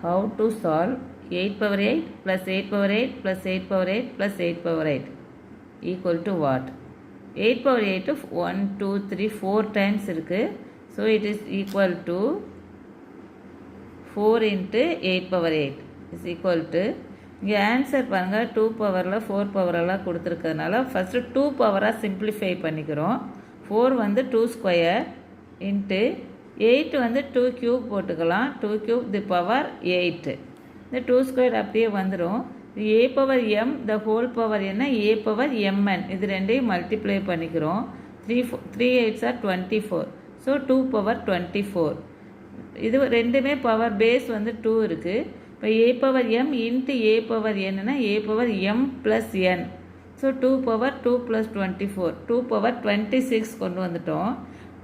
How to solve 8 power 8 plus 8 power 8 plus 8 power 8 plus 8 power 8 equal to what? 8 power 8 of 1, 2, 3, 4 times இருக்கு. So it is equal to 4 into 8 power 8 is equal to இங்கே answer பாருங்கள் 2 பவரில் 4 பவரெல்லாம் கொடுத்துருக்கிறதுனால first 2 பவராக simplify பண்ணிக்கிறோம். 4 வந்து 2 square into 8 வந்து 2 cube போட்டுக்கலாம். 2 cube the power 8. இந்த 2 ஸ்கொயர் அப்படியே வந்துடும். A power m the whole power என்ன ஏ பவர் எம்என் இது ரெண்டையும் மல்டிப்ளை பண்ணிக்கிறோம். 3 8s are 24. So 2 power 24. இது ரெண்டுமே பவர் பேஸ் வந்து 2 இருக்குது. இப்போ ஏ power M into a power என்னன்னா ஏ power M plus n. So 2 power 2 plus 24 2 power 26 கொண்டு வந்துட்டோம்.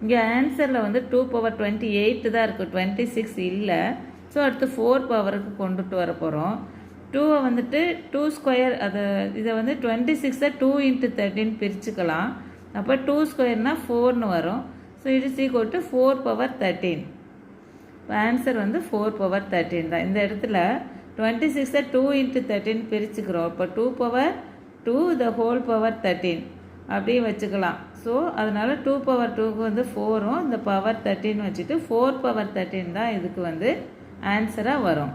இங்கே ஆன்சரில் வந்து 2 பவர் 28 தான் இருக்குது, 26 இல்லை. ஸோ அடுத்து 4 பவருக்கு கொண்டுட்டு வர போகிறோம். 2 வந்துட்டு 2 ஸ்கொயர் இதை வந்து 26 2 இன்ட்டு 13 பிரிச்சுக்கலாம். அப்போ 2 ஸ்கொயர்னால் 4ன்னு வரும். So it is equal to 4 power 13. Answer வந்து 4 பவர் 13 தான். இந்த இடத்துல 26 2 இன்ட்டு 13 பிரிச்சுக்கிறோம். இப்போ 2 பவர் 2 த ஹோல் பவர் 13 அப்படியே வச்சுக்கலாம். ஸோ அதனால் 2 பவர் 2க்கு வந்து 4ம் இந்த பவர் 13 வச்சுட்டு 4 பவர் 13 தான் இதுக்கு வந்து ஆன்சராக வரும்.